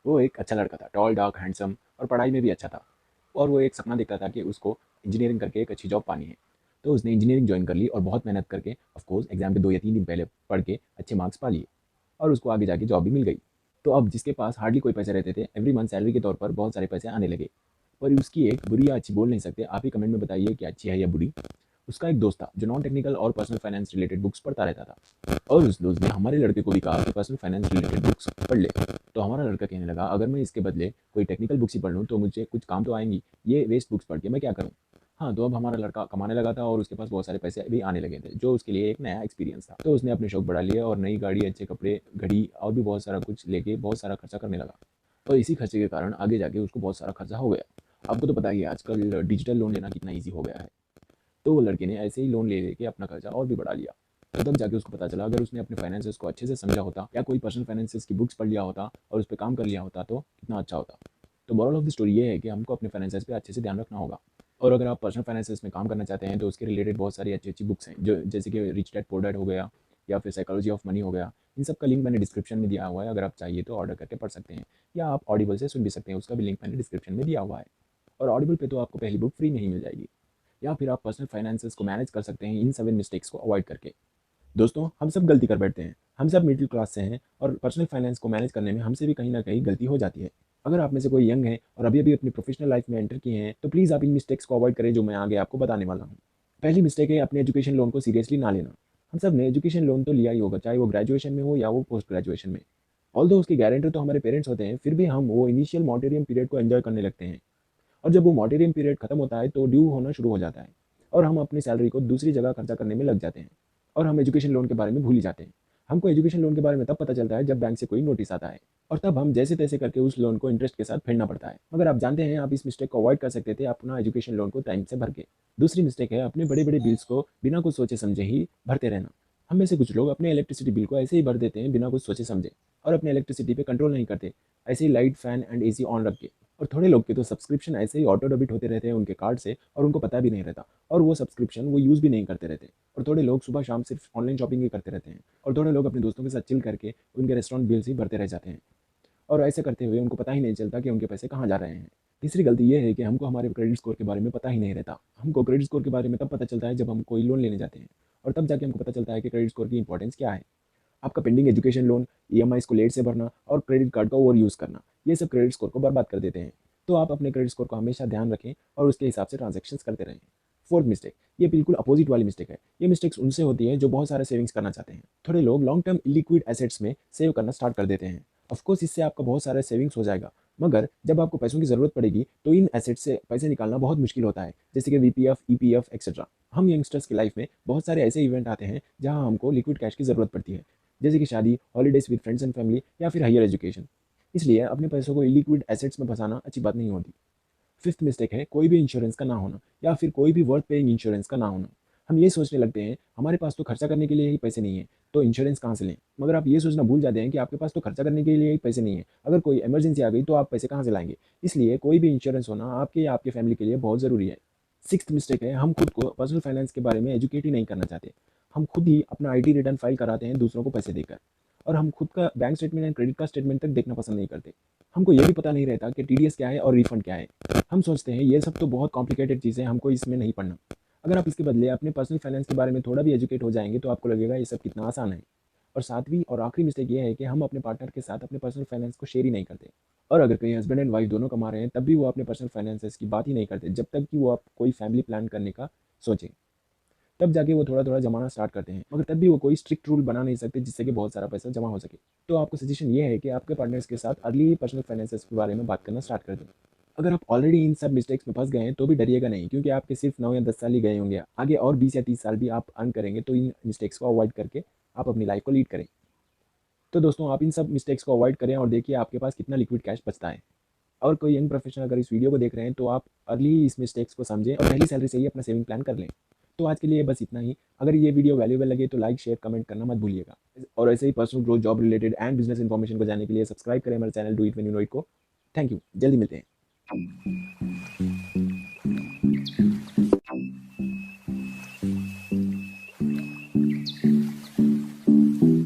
वो एक अच्छा लड़का था, टॉल, डार्क, हैंडसम और पढ़ाई में भी अच्छा था। और वो एक सपना देखता था कि उसको इंजीनियरिंग करके एक अच्छी जॉब पानी है। तो उसने इंजीनियरिंग जॉइन कर ली और बहुत मेहनत करके ऑफ कोर्स एग्जाम के 2 या 3 दिन पहले पढ़ के अच्छे मार्क्स पा लिए और उसको आगे जाके जॉब भी मिल गई। तो अब जिसके पास हार्डली कोई पैसे रहते थे, एवरी मंथ सैलरी के तौर पर बहुत सारे पैसे आने लगे। पर उसकी एक बुरी या अच्छी बोल नहीं सकते, आप ही कमेंट में बताइए कि अच्छी है या बुरी। उसका एक दोस्त था जो नॉन टेक्निकल और पर्सनल फाइनेंस रिलेटेड बुक्स पढ़ता रहता था और उस दोस्त ने हमारे लड़के को भी कहा कि पर्सनल फाइनेंस रिलेटेड बुक्स पढ़ ले। तो हमारा लड़का कहने लगा, अगर मैं इसके बदले कोई टेक्निकल बुक्स ही पढ़ लूँ तो मुझे कुछ काम तो आएंगी, ये वेस्ट बुक्स पढ़ के मैं क्या करूँ। हाँ, तो अब हमारा लड़का कमाने लगा था और उसके पास बहुत सारे पैसे भी आने लगे थे, जो उसके लिए एक नया एक्सपीरियंस था। तो उसने अपने शौक बढ़ा लिए और नई गाड़ी, अच्छे कपड़े, घड़ी और भी बहुत सारा कुछ लेके बहुत सारा खर्चा करने लगा। और इसी खर्चे के कारण आगे जाके उसको बहुत सारा खर्चा हो गया। आपको तो पता ही है आजकल डिजिटल लोन लेना कितना ईजी हो गया है। तो वो लड़के ने ऐसे ही लोन ले लेके अपना खर्चा और भी बढ़ा लिया। तो तब जाके उसको पता चला, अगर उसने अपने फाइनेंसेस को अच्छे से समझा होता या कोई पर्सनल फाइनेंसेस की बुक्स पढ़ लिया होता और उस पर काम कर लिया होता तो कितना अच्छा होता। तो मॉरल ऑफ द स्टोरी ये है कि हमको अपने फाइनेंसेस पे अच्छे से ध्यान रखना होगा। और अगर आप पर्सनल फाइनेंसेस में काम करना चाहते हैं तो उसके रिलेटेड बहुत सारी अच्छी अच्छी बुक्स हैं, जो जैसे कि रिच डैड पुअर डैड हो गया या फिर साइकोलॉजी ऑफ मनी हो गया। इन सब का लिंक मैंने डिस्क्रिप्शन में दिया हुआ है, अगर आप चाहिए तो ऑर्डर करके पढ़ सकते हैं या आप ऑडिबल से सुन भी सकते हैं, उसका भी लिंक मैंने डिस्क्रिप्शन में दिया हुआ है। और ऑडिबल पे तो आपको पहली बुक फ्री में ही मिल जाएगी। या फिर आप पर्सनल फाइनेंसेस को मैनेज कर सकते हैं इन 7 मिस्टेक्स को अवॉइड करके। दोस्तों, हम सब गलती कर बैठते हैं, हम सब मिडिल क्लास से हैं और पर्सनल फाइनेंस को मैनेज करने में हमसे भी कहीं ना कहीं गलती हो जाती है। अगर आप में से कोई यंग है और अभी अभी अपनी प्रोफेशनल लाइफ में एंटर किए हैं तो प्लीज़ आप इन मिस्टेक्स को अवॉइड करें जो मैं आगे आपको बताने वाला हूँ। पहली मिस्टेक है अपने एजुकेशन लोन को सीरियसली ना लेना। हम सब ने एजुकेशन लोन तो लिया ही होगा, चाहे वो ग्रेजुएशन में हो या वो पोस्ट ग्रेजुएशन में। ऑल्दो उसके गारंटर तो हमारे पेरेंट्स होते हैं, फिर भी हम वो इनिशियल मॉनिटरियम पीरियड को एंजॉय करने लगते हैं। और जब वो मॉनिटरियम पीरियड खत्म होता है तो ड्यू होना शुरू हो जाता है और हम अपनी सैलरी को दूसरी जगह खर्चा करने में लग जाते हैं और हम एजुकेशन लोन के बारे में भूल ही जाते हैं। हमको एजुकेशन लोन के बारे में तब पता चलता है जब बैंक से कोई नोटिस आता है और तब हम जैसे तैसे करके उस लोन को इंटरेस्ट के साथ फेडना पड़ता है। मगर आप जानते हैं, आप इस मिस्टेक को अवॉइड कर सकते थे अपना एजुकेशन लोन को टाइम से भर के। दूसरी मिस्टेक है अपने बड़े बड़े बिल्स को बिना कुछ सोचे समझे ही भरते रहना। हम में से कुछ लोग अपने इलेक्ट्रिसिटी बिल को ऐसे ही भर देते हैं बिना कुछ सोचे समझे और अपने इलेक्ट्रिसिटी पे कंट्रोल नहीं करते, ऐसे ही light, fan and AC on रख के। और थोड़े लोग के तो सब्सक्रिप्शन ऐसे ही ऑटो डेबिट होते रहते हैं उनके कार्ड से और उनको पता भी नहीं रहता और वो सब्सक्रिप्शन वो यूज़ भी नहीं करते रहते। और थोड़े लोग सुबह शाम सिर्फ ऑनलाइन शॉपिंग ही करते रहते हैं और थोड़े लोग अपने दोस्तों के साथ चिल करके उनके रेस्टोरेंट बिल्स ही भरते रह जाते हैं और ऐसे करते हुए उनको पता ही नहीं चलता कि उनके पैसे कहाँ जा रहे हैं। तीसरी गलती ये है कि हमको हमारे क्रेडिट स्कोर के बारे में पता ही नहीं रहता। हमको क्रेडिट स्कोर के बारे में तब पता चलता है जब हम कोई लोन लेने जाते हैं और तब जाके हमको पता चलता है कि क्रेडिट स्कोर की इंपॉर्टेंस क्या है। आपका पेंडिंग एजुकेशन लोन, ईएमआईज़ को लेट से भरना और क्रेडिट कार्ड का ओवर यूज़ करना, ये सब क्रेडिट स्कोर को बर्बाद कर देते हैं। तो आप अपने क्रेडिट स्कोर को हमेशा ध्यान रखें और उसके हिसाब से ट्रांजैक्शंस करते रहें। फोर्थ मिस्टेक, ये बिल्कुल अपोजिट वाली मिस्टेक है। ये मिस्टेक्स उनसे होती है जो बहुत सारे सेविंग्स करना चाहते हैं। थोड़े लोग लॉन्ग टर्म लिक्विड एसेट्स में सेव करना स्टार्ट कर देते हैं। ऑफ कोर्स इससे आपका बहुत सारा सेविंग्स हो जाएगा, मगर जब आपको पैसों की ज़रूरत पड़ेगी तो इन एसेट्स से पैसे निकालना बहुत मुश्किल होता है, जैसे कि वीपीएफ, ईपीएफ एक्सेट्रा। हम यंगस्टर्स की लाइफ में बहुत सारे ऐसे इवेंट आते हैं जहां हमको लिक्विड कैश की ज़रूरत पड़ती है, जैसे कि शादी, holidays with friends and family या फिर हायर एजुकेशन। इसलिए अपने पैसों को इलिक्विड एसेट्स में फंसाना अच्छी बात नहीं होती। फिफ्थ मिस्टेक है कोई भी इंश्योरेंस का ना होना या फिर कोई भी वर्थ पेइंग इंश्योरेंस का ना होना। हम ये सोचने लगते हैं हमारे पास तो खर्चा करने के लिए ही पैसे नहीं है, तो इंश्योरेंस कहाँ से लें। मगर आप ये सोचना भूल जाते हैं कि आपके पास तो खर्चा करने के लिए ही पैसे नहीं है, अगर कोई इमरजेंसी आ गई तो आप पैसे कहाँ से लाएंगे। इसलिए कोई भी इंश्योरेंस होना आपके या आपके फैमिली के लिए बहुत ज़रूरी है। सिक्स्थ मिस्टेक है हम खुद को पर्सनल फाइनेंस के बारे में एजुकेट ही नहीं करना चाहते। हम खुद ही अपना आईटी रिटर्न फाइल कराते हैं दूसरों को पैसे देकर और हम खुद का bank statement and credit card statement तक देखना पसंद नहीं करते। हमको ये भी पता नहीं रहता कि टीडीएस क्या है और रिफंड क्या है। हम सोचते हैं ये सब तो बहुत कॉम्प्लिकेटेड चीज़ें, हमको इसमें नहीं पढ़ना। अगर आप इसके बदले अपने पर्सनल फाइनेंस के बारे में थोड़ा भी एजुकेट हो जाएंगे तो आपको लगेगा ये सब कितना आसान है। और सातवीं और आखिरी मिस्टेक ये है कि हम अपने पार्टनर के साथ अपने पर्सनल फाइनेंस को शेयर ही नहीं करते। और अगर कहीं हस्बैंड एंड वाइफ दोनों कमा रहे हैं तब भी वो अपने पर्सनल फाइनेंसेस की बात ही नहीं करते जब तक कि वो आप कोई फैमिली प्लान करने का सोचें। तब जाके वो थोड़ा थोड़ा जमाना स्टार्ट करते हैं, मगर तब भी वो कोई स्ट्रिक्ट रूल बना नहीं सकते जिससे कि बहुत सारा पैसा जमा हो सके। तो आपको सजेशन ये है कि आपके पार्टनर्स के साथ अर्ली पर्सनल फाइनेंसेस के बारे में बात करना स्टार्ट कर दें। अगर आप ऑलरेडी इन सब मिस्टेक्स में फंस गए हैं तो भी डरिएगा नहीं, क्योंकि आपके सिर्फ 9 या 10 साल ही गए होंगे, आगे और 20 या 30 साल भी आप अर्न करेंगे। तो इन मिस्टेक्स को अवॉइड करके आप अपनी लाइफ को लीड करें। तो दोस्तों, आप इन सब मिस्टेक्स को अवॉइड करें और देखिए आपके पास कितना लिक्विड कैश बचता है। और कोई यंग प्रोफेशनल अगर इस वीडियो को देख रहे हैं तो आप अर्ली इस मिस्टेक्स को समझें और पहली सैलरी से ही अपना सेविंग प्लान कर लें। तो आज के लिए बस इतना ही। अगर ये वीडियो वैल्यूएबल लगे तो लाइक, शेयर, कमेंट करना मत भूलिएगा। और ऐसे ही personal growth, job related and business information को जानने के लिए सब्सक्राइब करें हमारे channel do it when you know it को। थैंक यू, जल्दी मिलते हैं।